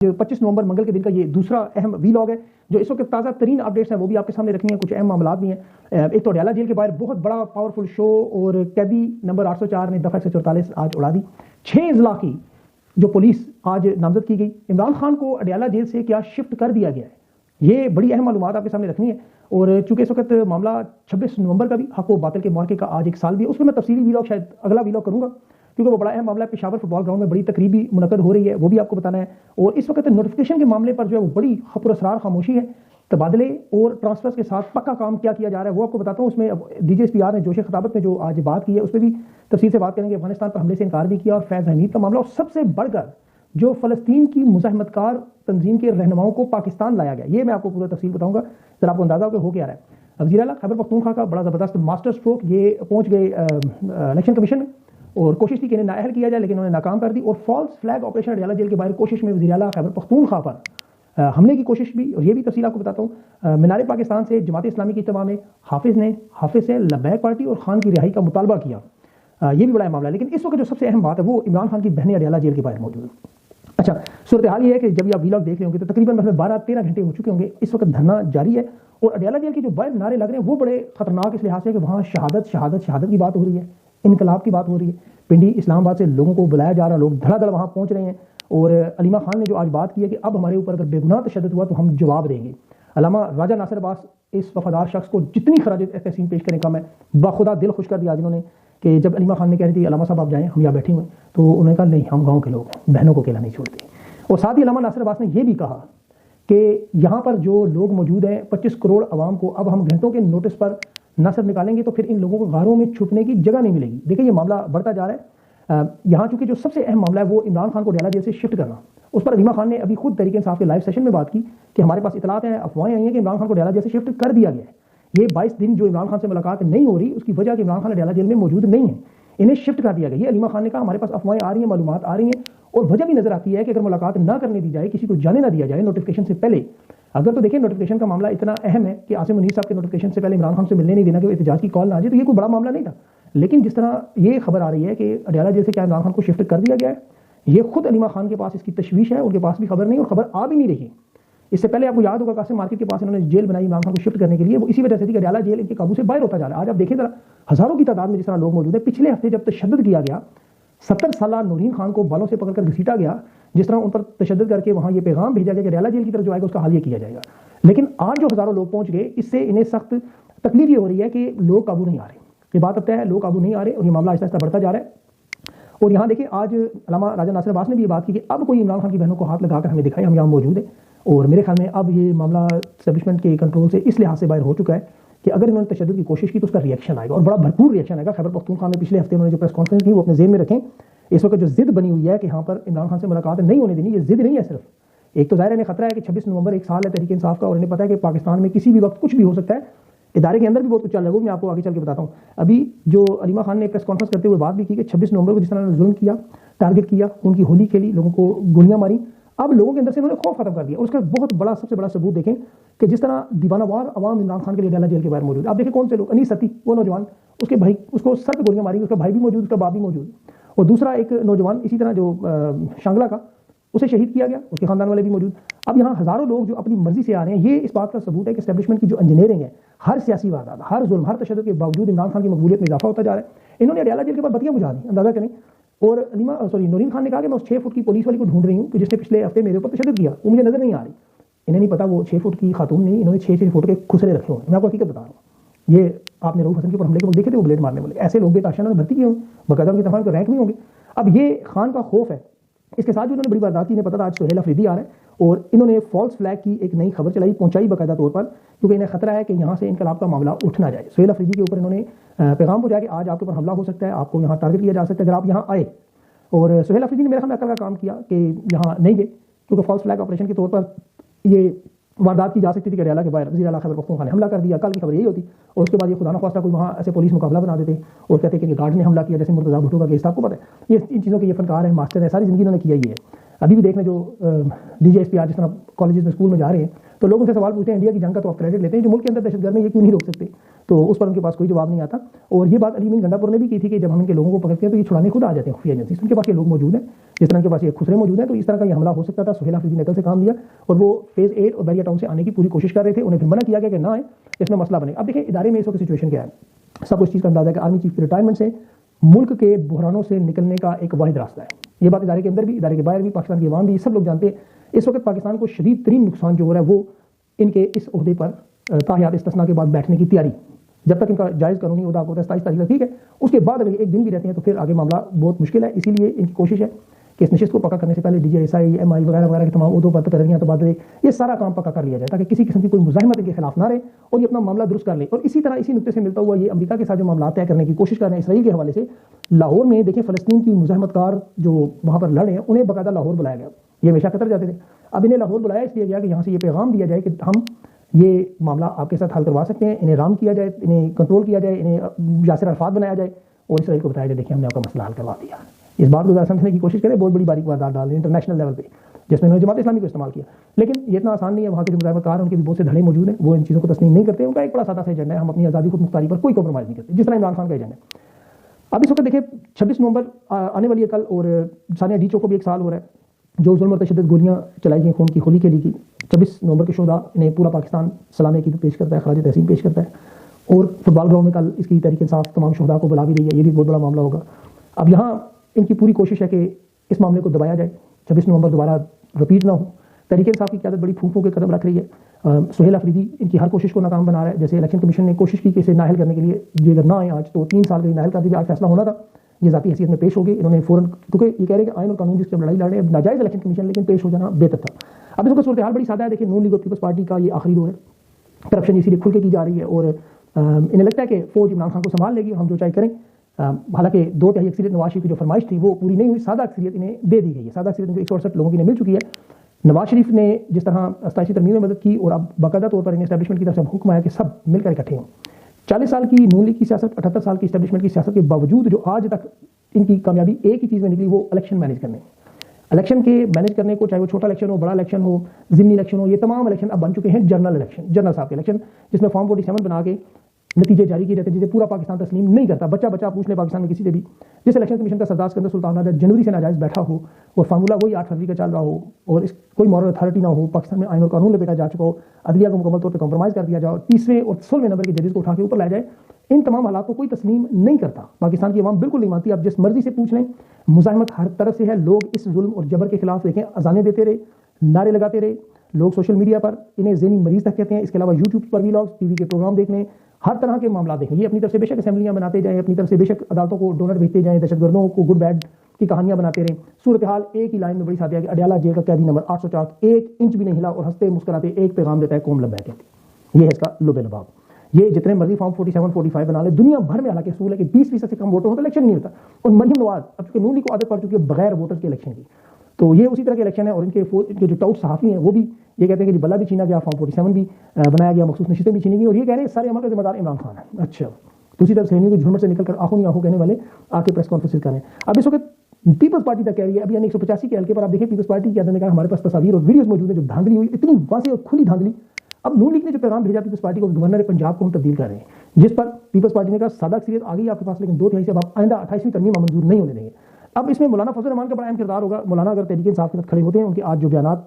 25 نومبر منگل کے دن کا یہ دوسرا اہم وی لاگ ہے جو اس وقت تازہ ترین اپڈیٹس ہیں وہ بھی آپ کے سامنے رکھنی ہیں. کچھ اہم معاملات بھی ہیں. ایک تو اڈیالہ جیل کے باہر بہت بڑا پاورفل شو اور قیدی نمبر 804 نے دفعہ 144 آج اڑا دی. 6 اضلاع کی جو پولیس آج نامزد کی گئی. عمران خان کو اڈیالہ جیل سے کیا شفٹ کر دیا گیا ہے, یہ بڑی اہم معلومات آپ کے سامنے رکھنی ہے. اور چونکہ اس وقت معاملہ 26 نومبر کا بھی حق و باطل کے معرکے کا آج ایک سال بھی ہے, اس میں تفصیلی ویلاگ شاید اگلا ویلاگ کروں گا کیونکہ وہ بڑا اہم معاملہ ہے. پشاور فٹ بال گراؤنڈ میں بڑی تقریبی منعقد ہو رہی ہے, وہ بھی آپ کو بتانا ہے. اور اس وقت نوٹیفکیشن کے معاملے پر جو ہے وہ بڑی خبر اسرار خاموشی ہے. تبادلے اور ٹرانسفرز کے ساتھ پکا کام کیا جا رہا ہے وہ آپ کو بتاتا ہوں. اس میں D G S P R نے جوش خطابت میں جو آج بات کی ہے اس پہ بھی تفصیل سے بات کریں گے. افغانستان پر حملے سے انکار بھی کیا اور فیض حمید کا معاملہ, اور سب سے بڑھ کر جو فلسطین کی مزاحمت کار تنظیم کے رہنماؤں کو پاکستان لایا گیا, یہ میں آپ کو پورا تفصیل بتاؤں گا ذرا آپ کو اندازہ ہو کیا رہا ہے. وزیر اعلیٰ خیبر پختونخوا کا بڑا زبردست ماسٹر اسٹروک, یہ پہنچ گئے الیکشن کمیشن میں اور کوشش تھی کہ انہیں نااہل کیا جائے لیکن انہوں نے ناکام کر دی. اور false flag operation Adiala jail کے باہر کوشش میں وزیر اعلیٰ خیبر پختونخوا پر حملے کی کوشش بھی, اور یہ بھی تفصیل آپ کو بتاتا ہوں. مینار پاکستان سے جماعت اسلامی کی اجتماع میں حافظ سے لبیک پارٹی اور خان کی رہائی کا مطالبہ کیا, یہ بھی بڑا معاملہ ہے. لیکن اس وقت جو سب سے اہم بات ہے وہ عمران خان کی بہنیں اڈیالہ جیل کے باہر موجود ہیں. اچھا, صورتحال یہ ہے کہ جب یہ آپ ویلاگ دیکھ رہے ہوں گے تو تقریباً 12-13 گھنٹے ہو چکے ہوں گے. اس وقت دھرنا جاری ہے اور اڈیالہ جیل کے جو باہر نعرے لگ رہے ہیں وہ بڑے خطرناک اس لحاظ سے کہ وہاں شہادت کی بات ہو رہی ہے, انقلاب کی بات ہو رہی ہے. پنڈی اسلام آباد سے لوگوں کو بلایا جا رہا, لوگ دھڑا دھڑ وہاں پہنچ رہے ہیں. اور علیمہ خان نے جو آج بات کی ہے کہ اب ہمارے اوپر اگر بے گناہ تشدد ہوا تو ہم جواب دیں گے. علامہ راجہ ناصر عباس اس وفادار شخص کو جتنی خراج تحسین پیش کرنے کا میں بخدا دل خوش کر دیا جنہوں نے کہ جب علیمہ خان نے کہہ رہی تھی علامہ صاحب آپ جائیں ہم یہاں بیٹھے ہوئے, تو انہوں نے کہا نہیں ہم گاؤں کے لوگ ہیں, بہنوں کو اکیلا نہیں چھوڑتے. اور ساتھ ہی علامہ ناصر عباس نے یہ بھی کہا کہ یہاں پر جو لوگ موجود ہیں 25 کروڑ عوام کو اب ہم گھنٹوں کے نوٹس پر نہ صرف نکالیں گے تو پھر ان لوگوں کو غاروں میں چھپنے کی جگہ نہیں ملے گی. دیکھیں یہ معاملہ بڑھتا جا رہا ہے. یہاں چونکہ جو سب سے اہم معاملہ ہے وہ عمران خان کو اڈیالہ جیل سے شفٹ کرنا, اس پر علیمہ خان نے ابھی خود تحریک انصاف کے لائیو سیشن میں بات کی کہ ہمارے پاس اطلاعات ہیں, افواہیں آئی ہیں کہ عمران خان کو اڈیالہ جیل سے شفٹ کر دیا گیا ہے. یہ 22 دن جو عمران خان سے ملاقات نہیں ہو رہی اس کی وجہ کہ عمران خان اڈیالہ جیل میں موجود نہیں ہے, انہیں شفٹ کر دیا گیا. یہ علیمہ خان نے کہا ہمارے پاس افواہیں آ رہی ہیں, معلومات آ رہی ہیں, اور وجہ بھی نظر آتی ہے کہ اگر ملاقات نہ کرنے دی جائے, کسی کو جانے نہ دیا جائے نوٹیفکیشن سے پہلے. اگر تو دیکھیں نوٹیفکیشن کا معاملہ اتنا اہم ہے کہ عاصم منیر صاحب کے نوٹیفکیشن سے پہلے عمران خان سے ملنے نہیں دینا کہ احتجاج کی کال نہ آ جائے, تو یہ کوئی بڑا معاملہ نہیں تھا. لیکن جس طرح یہ خبر آ رہی ہے کہ اڈیالہ جیل سے کیا عمران خان کو شفٹ کر دیا گیا ہے, یہ خود علیمہ خان کے پاس اس کی تشویش ہے, ان کے پاس بھی خبر نہیں اور خبر آ بھی نہیں رہی. اس سے پہلے آپ کو یاد ہوگا قاسم مارکیٹ کے پاس انہوں نے جیل بنائی عمران خان کو شفٹ کرنے کے لیے, وہ اسی وجہ سے تھی کہ اڈیالہ جیل ان کے قابو سے باہر ہوتا جا رہا ہے. آج آپ دیکھیں ذرا ہزاروں کی تعداد میں جس طرح لوگ موجود ہیں. پچھلے ہفتے جب تشدد کیا گیا 70 سالہ نورین خان کو بالوں سے پکڑ کر گھسیٹا گیا, جس طرح ان پر تشدد کر کے وہاں یہ پیغام بھیجا گیا کہ اڈیالہ جیل کی طرف جو آئے گا اس کا حل یہ کیا جائے گا. لیکن آج جو ہزاروں لوگ پہنچ گئے اس سے انہیں سخت تکلیف یہ ہو رہی ہے کہ لوگ قابو نہیں آ رہے. یہ بات اب طے ہے, لوگ قابو نہیں آ رہے اور یہ معاملہ آہستہ آہستہ بڑھتا جا رہا ہے. اور یہاں دیکھیں آج علامہ راجہ ناصر عباس نے بھی یہ بات کی کہ اب کوئی عمران خان کی بہنوں کو ہاتھ لگا کر ہمیں دکھائے ہم یہاں موجود ہیں. اور میرے خیال میں اب یہ معاملہ اسٹیبلشمنٹ کے کنٹرول سے اس لحاظ سے باہر ہو چکا ہے کہ اگر انہوں نے تشدد کی کوشش کی تو اس کا ریئیکشن آئے گا, اور بڑا بھرپور ریئیکشن آئے گا. خیبر پختونخوا میں پچھلے ہفتے انہوں نے جو پریس کانفرنس کی وہ اپنے ذہن میں رکھیں. اس وقت جو ضد بنی ہوئی ہے کہ یہاں پر عمران خان سے ملاقات نہیں ہونے دینی, یہ ضد نہیں ہے صرف. ایک تو ظاہر انہیں خطرہ ہے کہ 26 نومبر ایک سال ہے تحریک انصاف کا, اور انہیں پتا ہے کہ پاکستان میں کسی بھی وقت کچھ بھی ہو سکتا ہے. ادارے کے اندر بھی بہت کچھ چل رہا ہے, وہ میں آپ کو آگے چل کے بتاتا ہوں. ابھی جو علیمہ خان نے پریس کانفرنس کرتے ہوئے بات بھی کی کہ 26 نومبر کو جس طرح انہوں نے ظلم کیا, ٹارگٹ کیا, ان کی ہولی کھیلی, لوگوں کو گولیاں ماری, اب لوگوں کے اندر سے انہوں نے خوف ختم کر دیا. اور اس کا بہت بڑا سب سے بڑا ثبوت دیکھیں کہ جس طرح دیوانہ وار عوام عمران خان کے لیے اڈیالہ جیل کے باہر موجود. آپ دیکھیں کون سے لوگ, انیس ستی وہ نوجوان, اس کے بھائی اس کو سر پہ گولیاں ماری, اس کا بھائی بھی موجود, اس کا باپ بھی موجود. اور دوسرا ایک نوجوان اسی طرح جو شانگلہ کا, اسے شہید کیا گیا, اس کے خاندان والے بھی موجود. اب یہاں ہزاروں لوگ جو اپنی مرضی سے آ رہے ہیں, یہ اس بات کا ثبوت ہے کہ اسٹیبلشمنٹ کی جو انجینئرنگ ہے, ہر سیاسی واردات, ہر ظلم, ہر تشدد کے باوجود عمران خان کی مقبولیت میں اضافہ ہوتا جا رہا ہے. انہوں نے اڈیالہ جیل کے بعد بتیاں بجھا دی, اندازہ کریں. اور نورین خان نے کہا کہ میں اس 6 فٹ کی پولیس والی کو ڈھونڈ رہی ہوں کہ جس نے پچھلے ہفتے میرے اوپر تشدد کیا, وہ مجھے نظر نہیں آ رہی. انہیں نہیں پتا وہ 6 فٹ کی خاتون نہیں, انہوں نے 6 فٹ کے کھسرے رکھے ہوئے. میں آپ کو حقیقت بتا رہا ہوں. یہ آپ نے رؤوف حسن کے اوپر حملے کے وقت دیکھے تھے, وہ بلیڈ مارنے والے ایسے لوگ بھی تاشانہ میں بھرتی کیے ہوں, باقاعدہ ان کی طرف رینک نہیں ہوں گے. اب یہ خان کا خوف ہے. اس کے ساتھ جو انہوں نے بڑی واردات کی, انہیں پتا تھا آج سہیل افریدی آ رہے ہیں, اور انہوں نے فالس فلیگ کی ایک نئی خبر چلائی, پہنچائی باقاعدہ طور پر, کیونکہ انہیں خطرہ ہے کہ یہاں سے انقلاب کا معاملہ اٹھ نہ جائے. سہیل افریدی کے اوپر انہوں نے پیغام پہنچایا کہ آج آپ کے اوپر حملہ ہو سکتا ہے, آپ کو یہاں ٹارگٹ کیا جا سکتا ہے اگر آپ یہاں آئے. اور سہیل افریدی نے میرے خیال میں عقل کا کام کیا کہ یہاں نہیں گئے, کیونکہ فالس فلیگ آپریشن کے طور پر یہ واردات کی جا سکتی تھی کہ اڈیالہ کے باہر وزیر اعلیٰ خیبر پختونخوا نے حملہ کر دیا. کل کی خبر یہی ہوتی, اور اس کے بعد یہ خدا نخواستہ کوئی وہاں ایسے پولیس مقابلہ بنا دیتے اور کہتے کہ گارڈ نے حملہ کیا, جیسے مرتضیٰ بھٹو کا کیس. آپ کو پتہ ہے یہ ان چیزوں کے یہ فنکار ہیں, ماسٹر ہیں, ساری زندگی انہوں نے کیا ہی ہے. अभी भी देख लें जो DGSP जिस तरह कॉलेजेस में स्कूल में जा रहे हैं तो लोगों से सवाल पूछते हैं इंडिया की जंग का तो आप क्रेडिट लेते हैं, जो मुल्क के अंदर दहशतगर्द में ये क्यों नहीं रोक सकते, तो उस पर उनके पास कोई जवाब नहीं आता। और ये बात अली अमीन गंडापुर ने भी की थी कि जब हम इनके लोगों को पकड़ते हैं तो ये छुड़ाने खुद आ जाते हैं खुफिया एजेंसी, उनके पास ये लोग मौजूद हैं, जिस तरह के पास ये खुसरे मौजूद हैं। तो इस तरह का ये हमला हो सकता था। सुहेल अफरीदी ने कल से काम लिया और वो फेज़ 8 और बैरिया टाउन से आने की पूरी कोशिश कर रहे थे, उन्हें फिर मना किया गया कि ना आए, इसमें मसला बने। अब देखिए इदारे में इस वक्त सिचुएशन क्या है, सब उस चीज़ का अंदाजा है कि आर्मी चीफ की रिटायरमेंट से मुल्क के बहरानों से निकलने का एक वाहिद रास्ता है। ये बात इदारे के अंदर भी, इदारे के बाहर भी, पाकिस्तान की अवाम भी, सब लोग जानते हैं। इस वक्त पाकिस्तान को शदीद तरीन नुकसान जो हो रहा है वो इनके इस ओहदे पर ताहयात इस्तिस्ना के बाद बैठने की तैयारी, जब तक इनका जायज़ कानूनी ओहदा होता है 27 तारीख तक, ठीक है, उसके बाद अगर एक दिन भी रहते हैं तो फिर आगे मामला बहुत मुश्किल है। इसीलिए इनकी कोशिश है कि इस नशिस्त को पक्का करने से पहले DGSI MI वगैरह वगैरह के तमाम ओहदों पर तकरीरियां तबादले, ये सारा काम पक्का कर लिया जाए ताकि किसी किस्म की कोई मुजाहिमत इनके खिलाफ ना रहे और ये अपना मामला दुरुस्त कर ले। और इसी तरह इसी नुक्ते से मिलता हुआ ये अमेरिका के साथ जो मामला तय करने की कोशिश कर रहे हैं इसराइल के हवाले से, लाहौर में देखिए फ़लस्तीन की मुजाहिमतकार जो वहाँ पर लड़े हैं उन्हें बाकायदा लाहौर बुलाया गया। ये हमेशा कतर जाते थे, अब इन्हें लाहौर बुलाया इसलिए गया कि यहाँ से ये पैगाम दिया जाए कि हम ये मामला आपके साथ हल करवा सकते हैं, इन्हें राम किया जाए, इन्हें कंट्रोल किया जाए, इन्हें यासिर अरफात बनाया जाए और इसराइल को बताया जाए देखिए हमने आपका मसला हल करवा दिया। इस बात को समझने की कोशिश करें, बहुत बड़ी बारीक वारदात डाल इंटरनेशनल लेवल पे, जिसमें उन्होंने जमात इस्लामी को इस्तेमाल किया। लेकिन ये इतना आसान नहीं है, वहाँ के जो मुजाहिमतकार हैं उनके भी बहुत से धड़े मौजूद हैं, वो इन चीज़ों को तस्लीम नहीं करते। उनका एक बड़ा सादा सा एजेंडा है, हम अपनी आज़ादी खुद मुख्तारी पर कोई कॉम्प्रोमाइज़ नहीं करते, जिस तरह इमरान खान का एजेंडा है। अब इस वक्त देखिए 26 नवंबर आने वाली है कल, और सानिया डीचो को भी एक साल हो रहा है जो जुल्म और तशद्दुद गोलियां चलाई गई खून की खोली के लिए की। 26 नवंबर के शुहदा इन्हें पूरा पाकिस्तान सलामी की पेश करता है, खराज तहसीन पेश करता है। और फुटबॉल ग्राउंड में कल इसकी तहरीक इंसाफ तमाम शुहदा को बुला भी रही है, ये भी बहुत बड़ा मामला होगा। अब यहाँ इनकी पूरी कोशिश है कि इस मामले को दबाया जाए, 26 नवंबर दोबारा रिपीट ना हो। तहरीक इंसाफ की क़यादत बड़ी फूंफों के कदम रख रही है। सुहेल अफरीदी इनकी हर कोशिश को नाकाम बना रहा है। जैसे इलेक्शन कमीशन ने कोशिश की कि इसे नाहल करने के लिए, ये अगर ना आए आज तो 3 साल के लिए नाहल कर दीजिए, आज फैसला होना था, ये ज़ाती हैसियत में पेश हो गए इन्होंने फ़ौरन, क्योंकि ये कह रहे हैं कि आइन और कानून जिसकी लड़ाई लड़ रहे हैं नाजायज़ इलेक्शन कमीशन, लेकिन पेश हो जाना बेहतर था। अब इसका सूरत हाल बड़ी सादा है। देखिए नून लीग और पीपल्स पार्टी का ये आखिरी दौर है, करप्शन इसीलिए खुल के की जा रही है और इन्हें लगता है कि फौज इमरान खान को संभाल लेगी, हम जो चाहे करें। हालांकि 2/3 अक्सरियत नवाज शरीफ की जो फरमाइश थी वो पूरी नहीं हुई, सादा अक्सरियत इन्हें दे दी गई है। सादा अक्सरियत 168 लोगों की इन्हें मिल चुकी है। नवाज शरीफ ने जिस तरह 87 तरमीम में मदद की और अब बाकायदा तौर पर इन्हें एस्टैब्लिशमेंट की तरफ से हुक्म आया कि सब मिलकर इकट्ठे हों। 40 साल की नून लीग की सियासत, 78 साल की एस्टैब्लिशमेंट की सियासत के बावजूद जो आज तक इनकी कामयाबी एक ही चीज़ में निकली, वो इलेक्शन मैनेज करने। इलेक्शन के मैनेज करने को, चाहे वो छोटा इलेक्शन हो, बड़ा इलेक्शन हो, ज़िमनी इलेक्शन हो, ये तमाम इलेक्शन अब बन चुके हैं जनरल इलेक्शन, जनरल साहब के इलेक्शन, जिसमें फॉर्म 47 बना के नतीजे जारी किए जाते हैं, जिसे पूरा पाकिस्तान तस्लीम नहीं करता। बच्चा बच्चा पूछ ले पाकिस्तान में किसी से भी, जिस इलेक्शन कमीशन का सरदार सिकंदर सुल्तान राजा जनवरी से नाजायज़ बैठा हो और फार्मूला वही 8 फरवरी का चल रहा हो और कोई मॉरल अथॉरिटी ना हो, पाकिस्तान में आइन और कानून लपेटा जा चुका हो, अदलिया को मुकम्मल तौर पर कॉम्प्रोमाइज़ कर दिया जाए, 30वें और 16वें नंबर के जजेस को उठा के ऊपर लाया जाए, इन तमाम हालात को कोई तस्लीम नहीं करता। पाकिस्तान की अवाम बिल्कुल नहीं मानती। आप जिस मर्जी से पूछ लें, मुजाहिमत हर तरफ से है। लोग इस जुल्म और जबर के खिलाफ देखें अजानें देते रहे, नारे लगाते रहे, लोग सोशल मीडिया पर इन्हें ज़हनी मरीज तक कहते हैं। इसके अलावा यूट्यूब पर व्लॉग्स, टीवी के प्रोग्राम देखने, हर तरह के मामला देखें। ये अपनी तरफ से बेशक असेंबलियां बनाते जाएं, अपनी तरफ से बेशक अदालतों को डोनर भेजते जाएं, दहशतगर्दों को गुड बैड की कहानियां बनाते रहें। सूरत हाल एक ही लाइन में बड़ी सादी है कि अडयाला जेल का कैदी नंबर 804 1 इंच भी नहीं हिला और हंसते मुस्कुराते एक पैगाम देता है, कौम लब्बैक कहती। ये है इसका लुबे लबाब। ये जितने मर्जी फॉर्म 47 45 बना ले, दुनिया भर में हालांकि असूल है कि 20% से कम वोटर हो तो इलेक्शन नहीं होता। और मरियम नवाज अब चूंकि नून लीग को आदत पड़ चुकी है बगैर वोटर के इलेक्शन की, तो ये उसी तरह के इलेक्शन है। और इनके जो टाउट सहाफ़ी हैं वो भी ये कहते हैं कि बल्ला भी छीना गया, फॉर्म 47 भी बनाया गया, मखसूस नशिस्तें भी छीनी गई, और ये कह रहे हैं सारे अमल का जिम्मेदार इमरान खान है। अच्छा, दूसरी तरफ सहनियों की झुमर से निकलकर आंखों नहीं आंखों कहने वाले आके प्रेस कॉन्फ्रेंस करें। अब इस वक्त पीपल्स पार्टी तक कह रही है, अभी 185 के हल्के पर आप देखिए पीपल्स पार्टी के आदमी ने कहा हमारे पास तस्वीर और वीडियोस मौजूद है, जो धांधली हुई, इतनी वाज़ेह और खुली धांधली। अब नून लीग ने जो पैगाम भेजा पीपल्स पार्टी को, गवर्नर पंजाब को हम तब्दील कर रहे हैं, जिस पर पीपल्स पार्टी ने कहा सादा अक्सरियत आ गई आपके पास, लेकिन 2/3 से अब आइंदा 28वीं तरमीम मंजूर नहीं होने देंगे। अब इसमें मौलाना फजल रहमान का बड़ा अहम किरदार होगा। मौलाना अगर तहरीक इंसाफ के साथ खड़े होते हैं, उनके आज जो बयान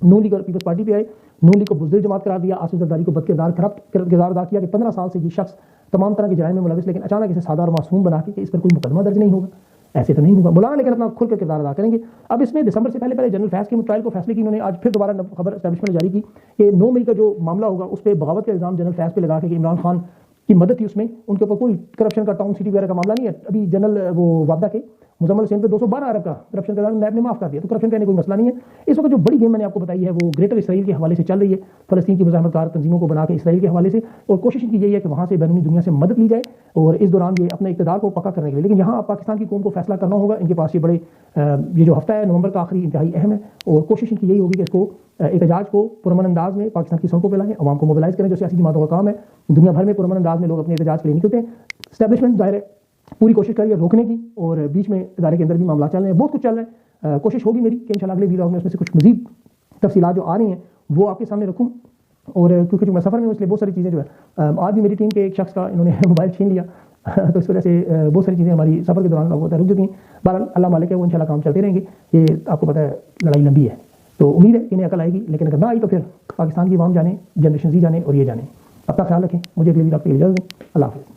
नून लीग और पीपल्स पार्टी पे आए, नून लीग को बुज़दिल जमात करार दिया, आसिफ जरदारी को बदकिरदार करप्ट किरदार अदा किया कि 15 साल से ये शख्स तमाम तरह के जराइम में मुलविस, लेकिन अचानक इसे सादा और मासूम बना के इस पर कोई मुकदमा दर्ज नहीं होगा, ऐसे तो नहीं होगा। मौलाना लेकिन अपना खुल कर किरदार अदा करेंगे। अब इसमें दिसंबर से पहले जनरल फैज़ के मुताबिक को फैसले की इन्होंने आज फिर दोबारा खबर एस्टैब्लिशमेंट जारी की कि 9 मई का जो मामला होगा उस पर बगावत का इल्ज़ाम जनरल फैज़ पे लगा के, इमरान खान की मदद थी उसमें, उनके ऊपर कोई करप्शन का टाउन सिटी वगैरह का मामला नहीं है। अभी जनरल वो वादा के मुजम्मल हुसैन पे 212 अरब का करप्शन का नैब ने माफ कर दिया, तो करप्शन का कोई मसला नहीं है। इस वक्त जो बड़ी गेम मैंने आपको बताई है वो ग्रेटर इसराइल के हवाले से चल रही है, फलस्तीन की मुजाहिमतकार तंजीमों को बना के इसराइल के हवाले से, और कोशिश की यही है कि वहाँ से बैरूनी दुनिया से मदद ली जाए और इस दौरान ये अपने इक़्तिदार को पक्का करने के लिए। लेकिन यहाँ पाकिस्तान की कौम को फैसला करना होगा। इनके पास ये बड़े ये जो हफ्ता है नवंबर का आखिरी इंतहाई अहम है, और कोशिश इनकी यही होगी कि इसको एहतजाज को पुरअमन अंदाज में पाकिस्तान की सड़कों पर लाएं, अवाम को मोबिलाइज करें, जो सियासी जमातों का काम है। दुनिया भर में पुरअमन अंदाज में लोग अपने एहतजाज के लिए निकलते हैं। एस्टैब्लिशमेंट ज़ाहिर है पूरी कोशिश करिए रोकने की, और बीच में इदारे के अंदर भी मामला चल रहे हैं, बहुत कुछ चल रहा है। कोशिश होगी मेरी कि इंशाल्लाह अगले वीडियो में उसमें से कुछ मजीद तफसीलात जो आ रही हैं वो आपके सामने रखूँ। और क्योंकि मैं सफ़र में हूँ इसलिए बहुत सारी चीज़ें जो है, आज भी मेरी टीम के एक शख्स का इन्होंने मोबाइल छीन लिया तो इस वजह से बहुत सारी चीज़ें हमारी सफ़र के दौरान होता है रुक चुकी। बहरहाल अल्लाह मालिक है, वो इंशाल्लाह काम चलते रहेंगे। ये आपको पता है लड़ाई लंबी है, तो उम्मीद है इन्हें अकल आएगी, लेकिन अगर ना आई तो फिर पाकिस्तान की आवाम जाने, जनरेशन जी जाने और ये जाने। अपना ख्याल रखें, मुझे अगली वीडियो आपके लिए इजाज़त दें। अल्लाह हाफ़िज़।